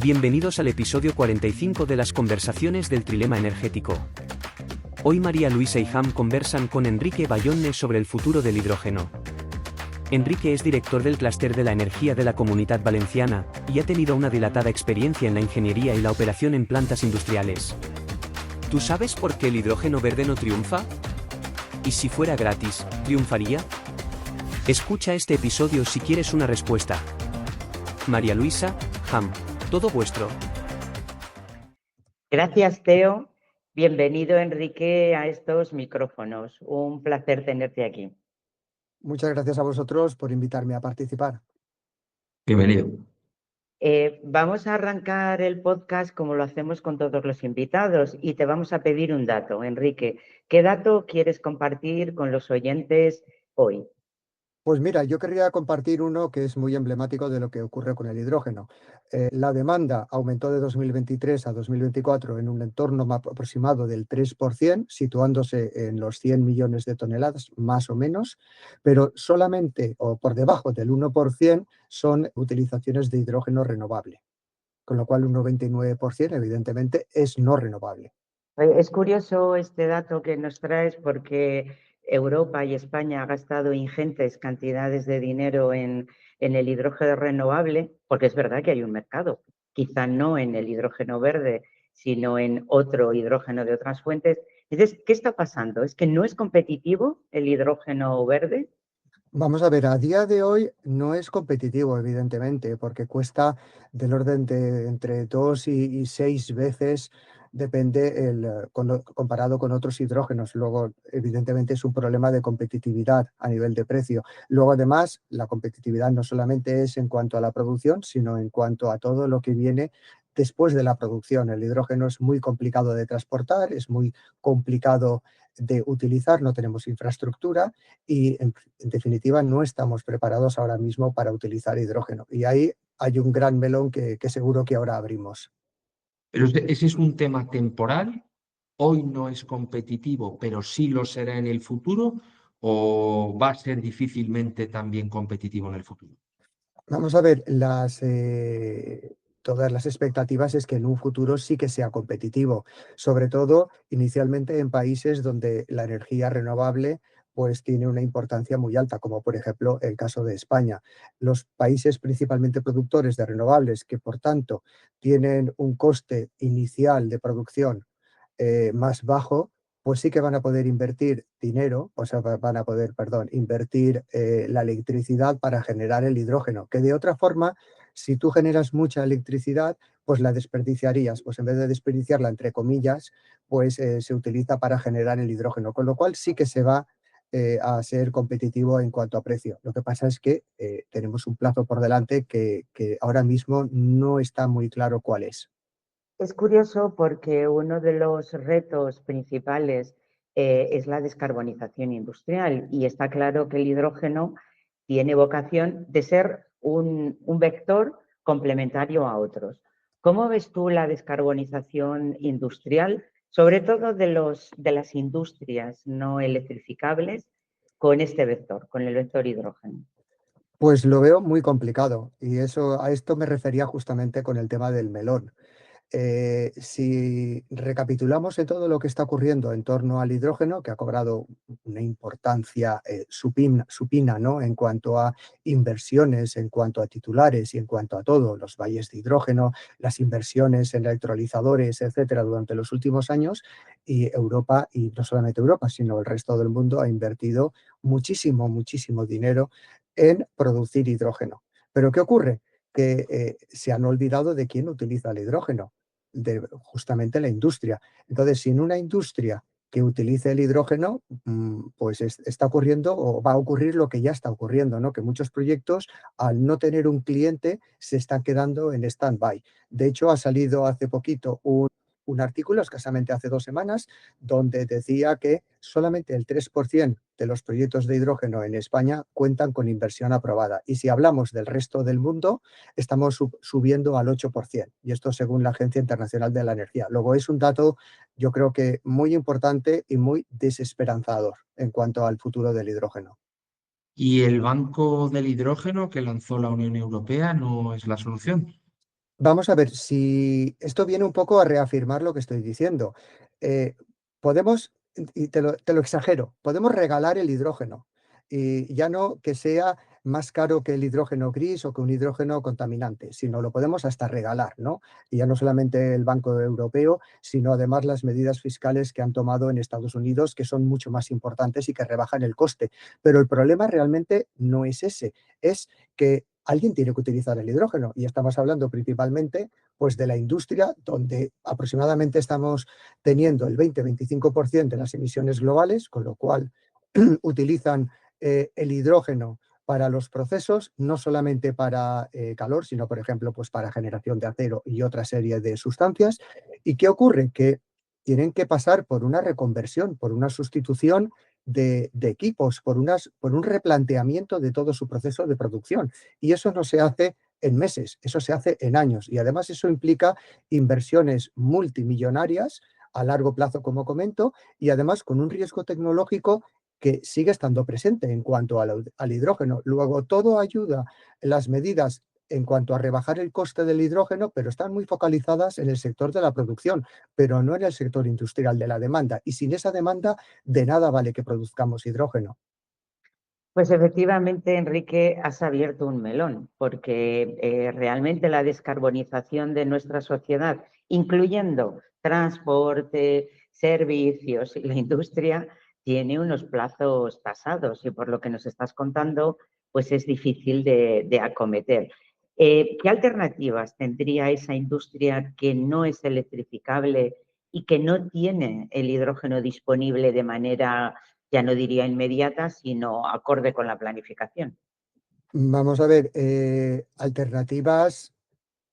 Bienvenidos al episodio 45 de las conversaciones del trilema energético. Hoy María Luisa y Ham conversan con Enrique Bayonne sobre el futuro del hidrógeno. Enrique es director del clúster de la energía de la Comunitat Valenciana y ha tenido una dilatada experiencia en la ingeniería y la operación en plantas industriales. ¿Tú sabes por qué el hidrógeno verde no triunfa? ¿Y si fuera gratis, triunfaría? Escucha este episodio si quieres una respuesta. María Luisa, Ham, todo vuestro. Gracias, Teo. Bienvenido, Enrique, a estos micrófonos. Un placer tenerte aquí. Muchas gracias a vosotros por invitarme a participar. Bienvenido. Vamos a arrancar el podcast como lo hacemos con todos los invitados y te vamos a pedir un dato, Enrique. ¿Qué dato quieres compartir con los oyentes hoy? Pues mira, yo querría compartir uno que es muy emblemático de lo que ocurre con el hidrógeno. La demanda aumentó de 2023 a 2024 en un entorno aproximado del 3%, situándose en los 100 millones de toneladas, más o menos, pero solamente o por debajo del 1% son utilizaciones de hidrógeno renovable, con lo cual un 99% evidentemente es no renovable. Es curioso este dato que nos traes porque Europa y España ha gastado ingentes cantidades de dinero en el hidrógeno renovable, porque es verdad que hay un mercado, quizá no en el hidrógeno verde, sino en otro hidrógeno de otras fuentes. Entonces, ¿qué está pasando? ¿Es que no es competitivo el hidrógeno verde? Vamos a ver, a día de hoy no es competitivo, evidentemente, porque cuesta del orden de entre 2 y 6 veces, depende comparado con otros hidrógenos. Luego, evidentemente, es un problema de competitividad a nivel de precio. Luego, además, la competitividad no solamente es en cuanto a la producción, sino en cuanto a todo lo que viene después de la producción. El hidrógeno es muy complicado de transportar, es muy complicado de utilizar, no tenemos infraestructura y en definitiva no estamos preparados ahora mismo para utilizar hidrógeno. Y ahí hay un gran melón que seguro que ahora abrimos. Pero ese es un tema temporal. Hoy no es competitivo, pero sí lo será en el futuro, o va a ser difícilmente también competitivo en el futuro. Vamos a ver, todas las expectativas es que en un futuro sí que sea competitivo, sobre todo inicialmente en países donde la energía renovable pues tiene una importancia muy alta, como por ejemplo el caso de España. Los países principalmente productores de renovables, que por tanto tienen un coste inicial de producción más bajo, pues sí que van a poder invertir dinero, o sea, van a poder, perdón, invertir la electricidad para generar el hidrógeno, que de otra forma, si tú generas mucha electricidad, pues la desperdiciarías, pues en vez de desperdiciarla, entre comillas, pues se utiliza para generar el hidrógeno, con lo cual sí que se va a ser competitivo en cuanto a precio. Lo que pasa es que tenemos un plazo por delante que ahora mismo no está muy claro cuál es. Es curioso porque uno de los retos principales es la descarbonización industrial y está claro que el hidrógeno tiene vocación de ser un vector complementario a otros. ¿Cómo ves tú la descarbonización industrial, sobre todo de las industrias no electrificables, con este vector, con el vector hidrógeno? Pues lo veo muy complicado y a esto me refería justamente con el tema del melón. Si recapitulamos en todo lo que está ocurriendo en torno al hidrógeno, que ha cobrado una importancia supina, ¿no? En cuanto a inversiones, en cuanto a titulares y en cuanto a todo, los valles de hidrógeno, las inversiones en electrolizadores, etcétera, durante los últimos años, y Europa, y no solamente Europa, sino el resto del mundo, ha invertido muchísimo, muchísimo dinero en producir hidrógeno. Pero ¿qué ocurre? Que se han olvidado de quién utiliza el hidrógeno, de justamente la industria. Entonces, sin una industria que utilice el hidrógeno, pues está ocurriendo o va a ocurrir lo que ya está ocurriendo, ¿no? Que muchos proyectos, al no tener un cliente, se están quedando en stand-by. De hecho, ha salido hace poquito un artículo, escasamente hace 2 semanas, donde decía que solamente el 3% de los proyectos de hidrógeno en España cuentan con inversión aprobada. Y si hablamos del resto del mundo, estamos subiendo al 8%. Y esto según la Agencia Internacional de la Energía. Luego es un dato, yo creo que muy importante y muy desesperanzador en cuanto al futuro del hidrógeno. ¿Y el Banco del Hidrógeno que lanzó la Unión Europea no es la solución? Vamos a ver, si esto viene un poco a reafirmar lo que estoy diciendo. Eh, podemos, y te lo exagero, podemos regalar el hidrógeno y ya no que sea más caro que el hidrógeno gris o que un hidrógeno contaminante, sino lo podemos hasta regalar, ¿no? Y ya no solamente el Banco Europeo, sino además las medidas fiscales que han tomado en Estados Unidos, que son mucho más importantes y que rebajan el coste. Pero el problema realmente no es ese, es que alguien tiene que utilizar el hidrógeno y estamos hablando principalmente pues, de la industria, donde aproximadamente estamos teniendo el 20-25% de las emisiones globales, con lo cual utilizan el hidrógeno para los procesos, no solamente para calor, sino, por ejemplo, pues para generación de acero y otra serie de sustancias. ¿Y qué ocurre? Que tienen que pasar por una reconversión, por una sustitución de equipos, por un replanteamiento de todo su proceso de producción. Y eso no se hace en meses, eso se hace en años. Y además eso implica inversiones multimillonarias a largo plazo, como comento, y además con un riesgo tecnológico que sigue estando presente en cuanto al hidrógeno. Luego, todo ayuda, las medidas en cuanto a rebajar el coste del hidrógeno, pero están muy focalizadas en el sector de la producción, pero no en el sector industrial de la demanda. Y sin esa demanda, de nada vale que produzcamos hidrógeno. Pues efectivamente, Enrique, has abierto un melón, porque realmente la descarbonización de nuestra sociedad, incluyendo transporte, servicios y la industria, tiene unos plazos tasados y por lo que nos estás contando, pues es difícil de acometer. ¿Qué alternativas tendría esa industria que no es electrificable y que no tiene el hidrógeno disponible de manera, ya no diría inmediata, sino acorde con la planificación? Vamos a ver, alternativas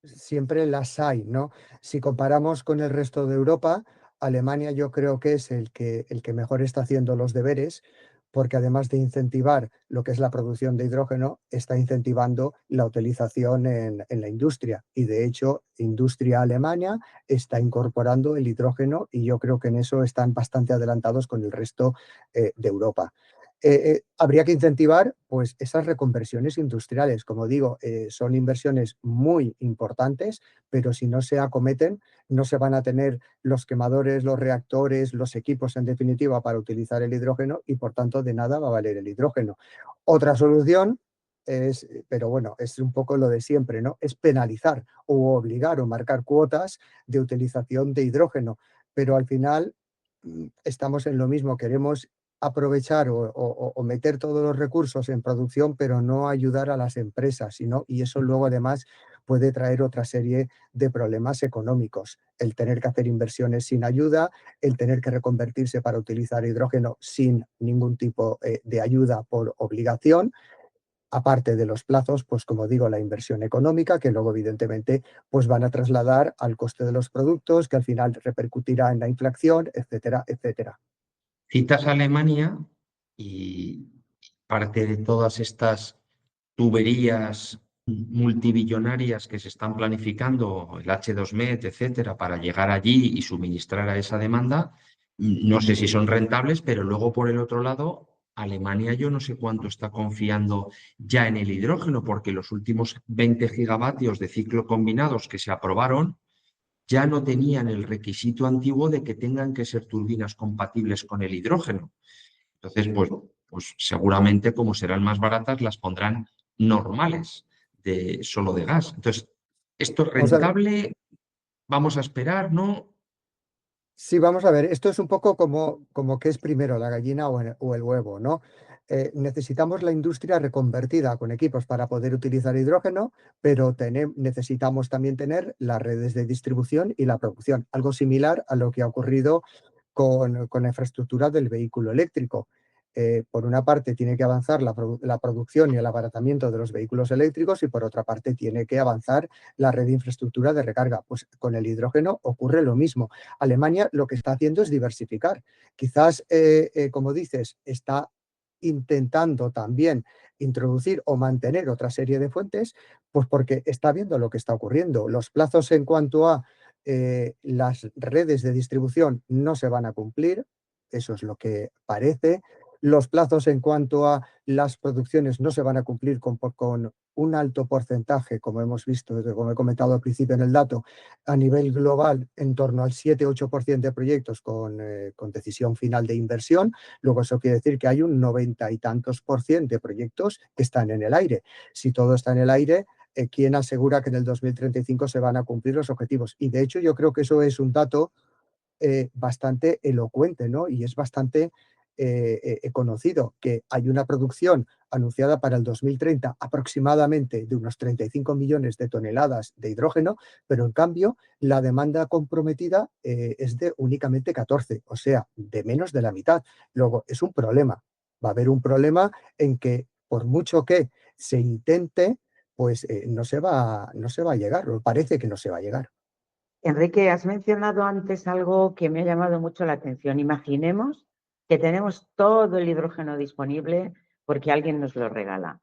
siempre las hay, ¿no? Si comparamos con el resto de Europa, Alemania yo creo que es el que mejor está haciendo los deberes, porque además de incentivar lo que es la producción de hidrógeno, está incentivando la utilización en la industria. Y de hecho, Industria Alemania está incorporando el hidrógeno y yo creo que en eso están bastante adelantados con el resto de Europa. Habría que incentivar pues, esas reconversiones industriales. Como digo, son inversiones muy importantes, pero si no se acometen, no se van a tener los quemadores, los reactores, los equipos, en definitiva, para utilizar el hidrógeno y, por tanto, de nada va a valer el hidrógeno. Otra solución es, pero bueno, es un poco lo de siempre, ¿no? Es penalizar o obligar o marcar cuotas de utilización de hidrógeno, pero al final estamos en lo mismo, queremos aprovechar o meter todos los recursos en producción, pero no ayudar a las empresas, sino, y eso luego además puede traer otra serie de problemas económicos. El tener que hacer inversiones sin ayuda, el tener que reconvertirse para utilizar hidrógeno sin ningún tipo de ayuda por obligación, aparte de los plazos, pues como digo, la inversión económica, que luego evidentemente pues van a trasladar al coste de los productos, que al final repercutirá en la inflación, etcétera, etcétera. Citas a Alemania y parte de todas estas tuberías multibillonarias que se están planificando, el H2Med, etcétera, para llegar allí y suministrar a esa demanda, no sé si son rentables, pero luego por el otro lado, Alemania yo no sé cuánto está confiando ya en el hidrógeno, porque los últimos 20 gigavatios de ciclo combinados que se aprobaron ya no tenían el requisito antiguo de que tengan que ser turbinas compatibles con el hidrógeno. Entonces, pues seguramente como serán más baratas, las pondrán normales, solo de gas. Entonces, ¿esto es Vamos a ver, rentable? ¿Vamos a esperar? ¿No? sí, vamos a ver, esto es un poco como qué es primero, la gallina o el huevo, ¿no? Necesitamos la industria reconvertida con equipos para poder utilizar hidrógeno, pero necesitamos también tener las redes de distribución y la producción, algo similar a lo que ha ocurrido con la infraestructura del vehículo eléctrico. Por una parte tiene que avanzar la producción y el abaratamiento de los vehículos eléctricos y por otra parte tiene que avanzar la red de infraestructura de recarga. Pues con el hidrógeno ocurre lo mismo. Alemania lo que está haciendo es diversificar. Quizás, como dices, está intentando también introducir o mantener otra serie de fuentes, pues porque está viendo lo que está ocurriendo. Los plazos en cuanto a las redes de distribución no se van a cumplir, eso es lo que parece. Los plazos en cuanto a las producciones no se van a cumplir con un alto porcentaje, como hemos visto, como he comentado al principio en el dato, a nivel global en torno al 7-8% de proyectos con decisión final de inversión. Luego eso quiere decir que hay un 90 y tantos % de proyectos que están en el aire. Si todo está en el aire, ¿quién asegura que en el 2035 se van a cumplir los objetivos? Y de hecho yo creo que eso es un dato bastante elocuente, ¿no? Y es bastante conocido, que hay una producción anunciada para el 2030 aproximadamente de unos 35 millones de toneladas de hidrógeno, pero en cambio la demanda comprometida es de únicamente 14, o sea, de menos de la mitad. Luego, es un problema. Va a haber un problema en que por mucho que se intente, pues no se va a llegar, o parece que no se va a llegar. Enrique, has mencionado antes algo que me ha llamado mucho la atención. Imaginemos que tenemos todo el hidrógeno disponible porque alguien nos lo regala.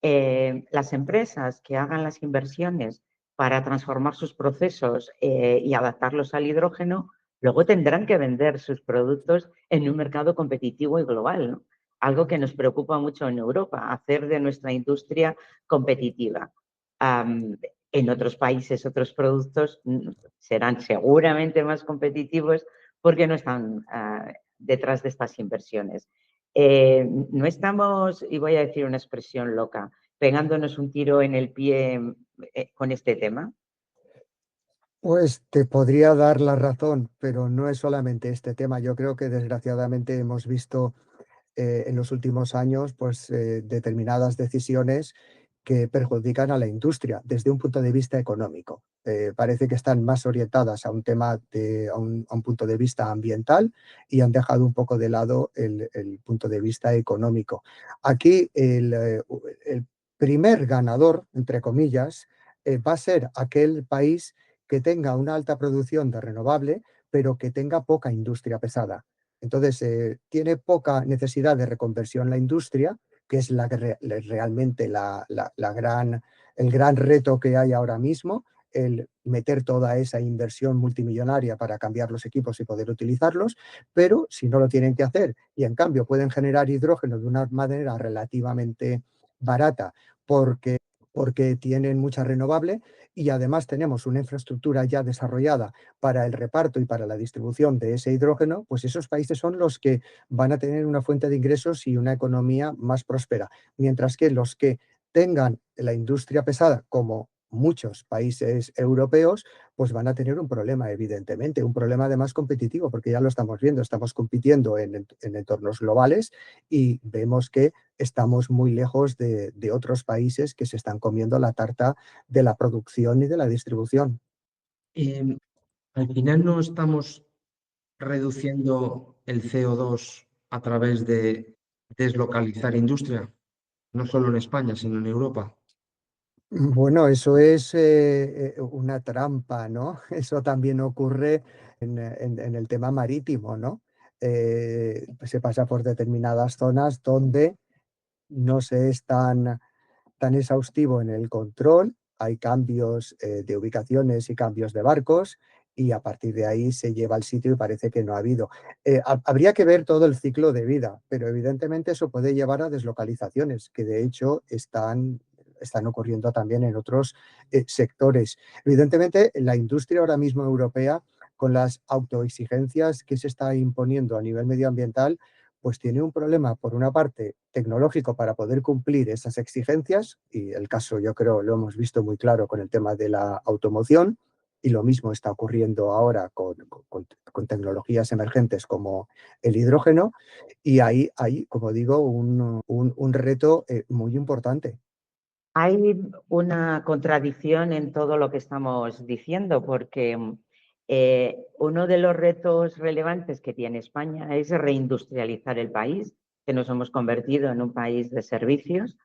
Las empresas que hagan las inversiones para transformar sus procesos y adaptarlos al hidrógeno, luego tendrán que vender sus productos en un mercado competitivo y global, ¿no? Algo que nos preocupa mucho en Europa, hacer de nuestra industria competitiva. En otros países, otros productos serán seguramente más competitivos porque no están detrás de estas inversiones. No estamos, y voy a decir una expresión loca, pegándonos un tiro en el pie con este tema. Pues te podría dar la razón, pero no es solamente este tema. Yo creo que desgraciadamente hemos visto en los últimos años pues, determinadas decisiones que perjudican a la industria desde un punto de vista económico. Parece que están más orientadas a un tema, a un punto de vista ambiental y han dejado un poco de lado el punto de vista económico. Aquí el primer ganador, entre comillas, va a ser aquel país que tenga una alta producción de renovable, pero que tenga poca industria pesada. Entonces, tiene poca necesidad de reconversión la industria, que es realmente el gran reto que hay ahora mismo, el meter toda esa inversión multimillonaria para cambiar los equipos y poder utilizarlos, pero si no lo tienen que hacer y en cambio pueden generar hidrógeno de una manera relativamente barata porque tienen mucha renovable y además tenemos una infraestructura ya desarrollada para el reparto y para la distribución de ese hidrógeno, pues esos países son los que van a tener una fuente de ingresos y una economía más próspera, mientras que los que tengan la industria pesada, como muchos países europeos, pues van a tener un problema, evidentemente, un problema además competitivo, porque ya lo estamos viendo, estamos compitiendo en entornos globales y vemos que estamos muy lejos de otros países que se están comiendo la tarta de la producción y de la distribución. Al final no estamos reduciendo el CO2 a través de deslocalizar industria, no solo en España, sino en Europa. Bueno, eso es una trampa, ¿no? Eso también ocurre en el tema marítimo, ¿no? Se pasa por determinadas zonas donde no se es tan exhaustivo en el control, hay cambios de ubicaciones y cambios de barcos y a partir de ahí se lleva al sitio y parece que no ha habido. Habría que ver todo el ciclo de vida, pero evidentemente eso puede llevar a deslocalizaciones, que de hecho están ocurriendo también en otros sectores. Evidentemente, la industria ahora mismo europea, con las autoexigencias que se está imponiendo a nivel medioambiental, pues tiene un problema, por una parte, tecnológico para poder cumplir esas exigencias, y el caso yo creo lo hemos visto muy claro con el tema de la automoción, y lo mismo está ocurriendo ahora con tecnologías emergentes como el hidrógeno, y ahí hay, como digo, un reto muy importante. Hay una contradicción en todo lo que estamos diciendo, porque uno de los retos relevantes que tiene España es reindustrializar el país, que nos hemos convertido en un país de servicios,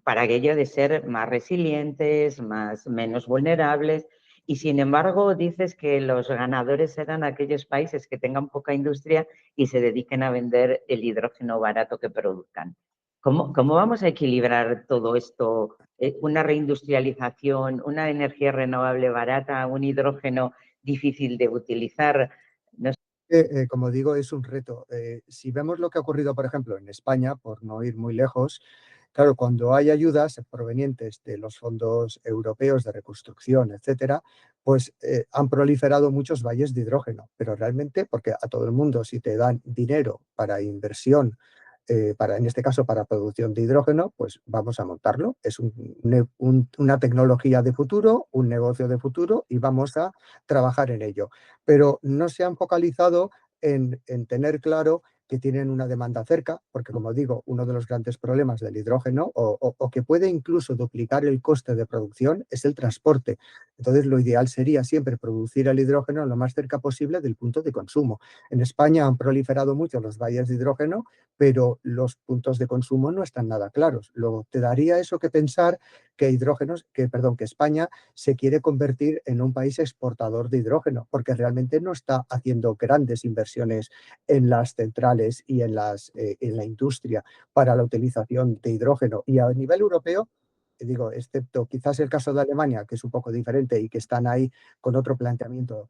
para aquello de ser más resilientes, menos vulnerables. Y sin embargo, dices que los ganadores serán aquellos países que tengan poca industria y se dediquen a vender el hidrógeno barato que produzcan. ¿Cómo vamos a equilibrar todo esto? Una reindustrialización, una energía renovable barata, un hidrógeno difícil de utilizar. No sé, Como digo, es un reto. Si vemos lo que ha ocurrido, por ejemplo, en España, por no ir muy lejos, claro, cuando hay ayudas provenientes de los fondos europeos de reconstrucción, etcétera, pues han proliferado muchos valles de hidrógeno, pero realmente, porque a todo el mundo, si te dan dinero para inversión, en este caso para producción de hidrógeno, pues vamos a montarlo. Es una tecnología de futuro, un negocio de futuro y vamos a trabajar en ello. Pero no se han focalizado en tener claro que tienen una demanda cerca, porque como digo, uno de los grandes problemas del hidrógeno o que puede incluso duplicar el coste de producción es el transporte. Entonces, lo ideal sería siempre producir el hidrógeno lo más cerca posible del punto de consumo. En España han proliferado mucho los valles de hidrógeno, pero los puntos de consumo no están nada claros. Luego, te daría eso que pensar que España se quiere convertir en un país exportador de hidrógeno, porque realmente no está haciendo grandes inversiones en las centrales y en la industria para la utilización de hidrógeno. Y a nivel europeo, digo, excepto quizás el caso de Alemania, que es un poco diferente y que están ahí con otro planteamiento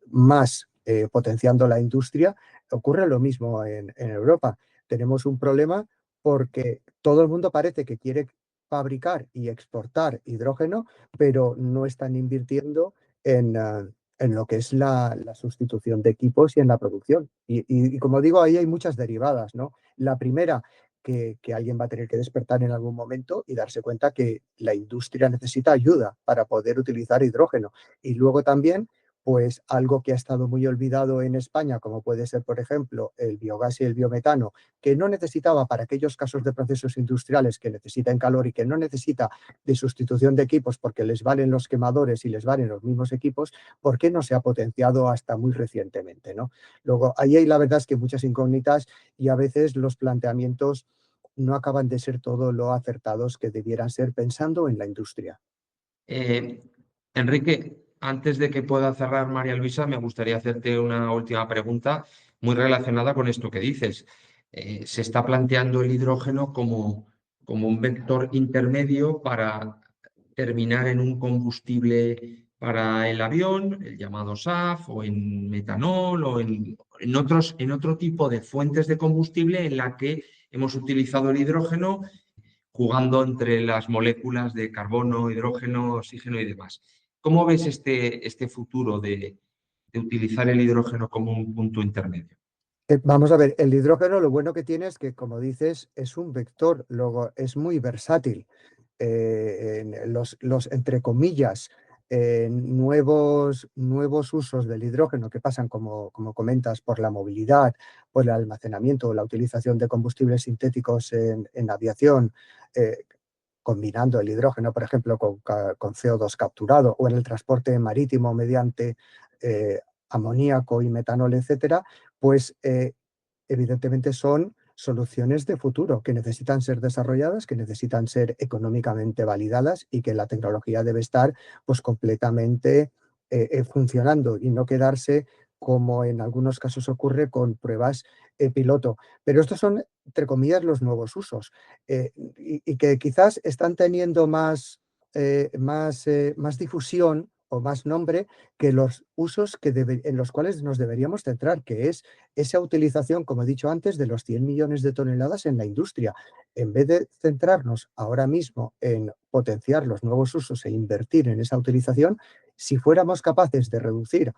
más potenciando la industria, ocurre lo mismo en Europa. Tenemos un problema porque todo el mundo parece que quiere fabricar y exportar hidrógeno, pero no están invirtiendo en lo que es la sustitución de equipos y en la producción. Y como digo, ahí hay muchas derivadas, ¿no? La primera, que alguien va a tener que despertar en algún momento y darse cuenta que la industria necesita ayuda para poder utilizar hidrógeno. Y luego también, pues algo que ha estado muy olvidado en España, como puede ser, por ejemplo, el biogás y el biometano, que no necesitaba para aquellos casos de procesos industriales que necesitan calor y que no necesita de sustitución de equipos porque les valen los quemadores y les valen los mismos equipos, ¿por qué no se ha potenciado hasta muy recientemente, ¿no? Luego, ahí hay la verdad es que muchas incógnitas y a veces los planteamientos no acaban de ser todo lo acertados que debieran ser pensando en la industria. Eh, Enrique, antes de que pueda cerrar María Luisa, me gustaría hacerte una última pregunta muy relacionada con esto que dices. Se está planteando el hidrógeno como un vector intermedio para terminar en un combustible para el avión, el llamado SAF, o en metanol, o en otro tipo de fuentes de combustible en la que hemos utilizado el hidrógeno jugando entre las moléculas de carbono, hidrógeno, oxígeno y demás. ¿Cómo ves este futuro de utilizar el hidrógeno como un punto intermedio? Vamos a ver, el hidrógeno lo bueno que tiene es que, como dices, es un vector, luego es muy versátil. Entre comillas, nuevos usos del hidrógeno que pasan, como comentas, por la movilidad, por el almacenamiento o la utilización de combustibles sintéticos en aviación, combinando el hidrógeno, por ejemplo, con CO2 capturado o en el transporte marítimo mediante amoníaco y metanol, etcétera, pues evidentemente son soluciones de futuro que necesitan ser desarrolladas, que necesitan ser económicamente validadas y que la tecnología debe estar pues completamente funcionando y no quedarse como en algunos casos ocurre con pruebas piloto. Pero estos son, entre comillas, los nuevos usos y que quizás están teniendo más difusión o más nombre que los usos en los cuales nos deberíamos centrar, que es esa utilización, como he dicho antes, de los 100 millones de toneladas en la industria. En vez de centrarnos ahora mismo en potenciar los nuevos usos e invertir en esa utilización, si fuéramos capaces de reducir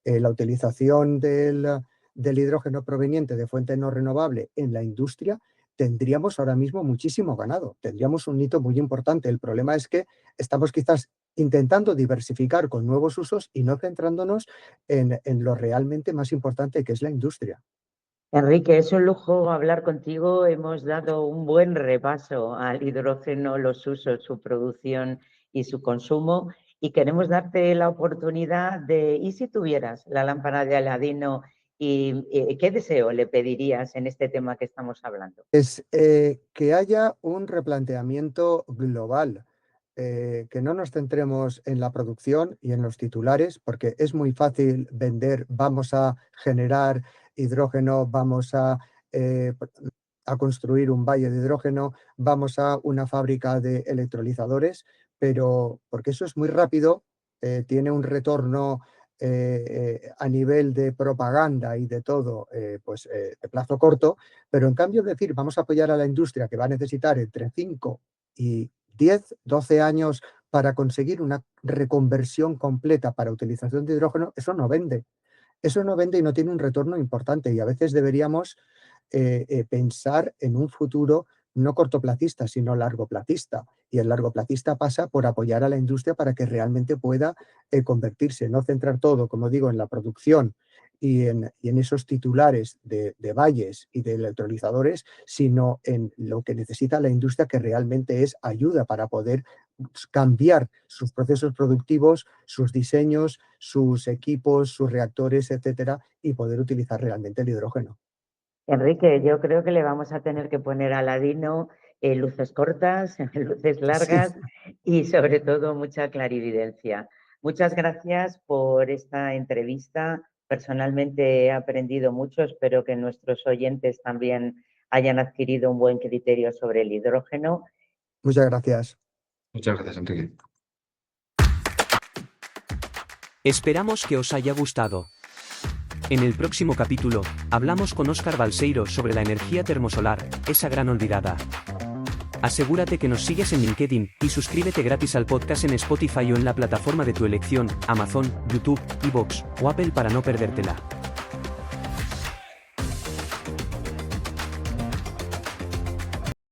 la utilización del hidrógeno proveniente de fuente no renovable en la industria, tendríamos ahora mismo muchísimo ganado, tendríamos un hito muy importante. El problema es que estamos quizás intentando diversificar con nuevos usos y no centrándonos en lo realmente más importante, que es la industria. Enrique, es un lujo hablar contigo. Hemos dado un buen repaso al hidrógeno, los usos, su producción y su consumo. Y queremos darte la oportunidad ¿y si tuvieras la lámpara de Aladino y qué deseo le pedirías en este tema que estamos hablando? Es que haya un replanteamiento global, que no nos centremos en la producción y en los titulares, porque es muy fácil vender, vamos a generar hidrógeno, vamos a construir un valle de hidrógeno, vamos a una fábrica de electrolizadores, pero porque eso es muy rápido, tiene un retorno a nivel de propaganda y de todo, pues de plazo corto, pero en cambio decir vamos a apoyar a la industria que va a necesitar entre 5 y 10, 12 años para conseguir una reconversión completa para utilización de hidrógeno, eso no vende. Eso no vende y no tiene un retorno importante, y a veces deberíamos pensar en un futuro no cortoplacista, sino largoplacista. Y el largoplacista pasa por apoyar a la industria para que realmente pueda convertirse, no centrar todo, como digo, en la producción y en esos titulares de valles y de electrolizadores, sino en lo que necesita la industria, que realmente es ayuda para poder cambiar sus procesos productivos, sus diseños, sus equipos, sus reactores, etcétera, y poder utilizar realmente el hidrógeno. Enrique, yo creo que le vamos a tener que poner a Ladino luces cortas, luces largas y sobre todo mucha clarividencia. Muchas gracias por esta entrevista. Personalmente he aprendido mucho, espero que nuestros oyentes también hayan adquirido un buen criterio sobre el hidrógeno. Muchas gracias. Muchas gracias, Enrique. Esperamos que os haya gustado. En el próximo capítulo, hablamos con Óscar Balseiro sobre la energía termosolar, esa gran olvidada. Asegúrate que nos sigues en LinkedIn y suscríbete gratis al podcast en Spotify o en la plataforma de tu elección, Amazon, YouTube, iVoox o Apple para no perdértela.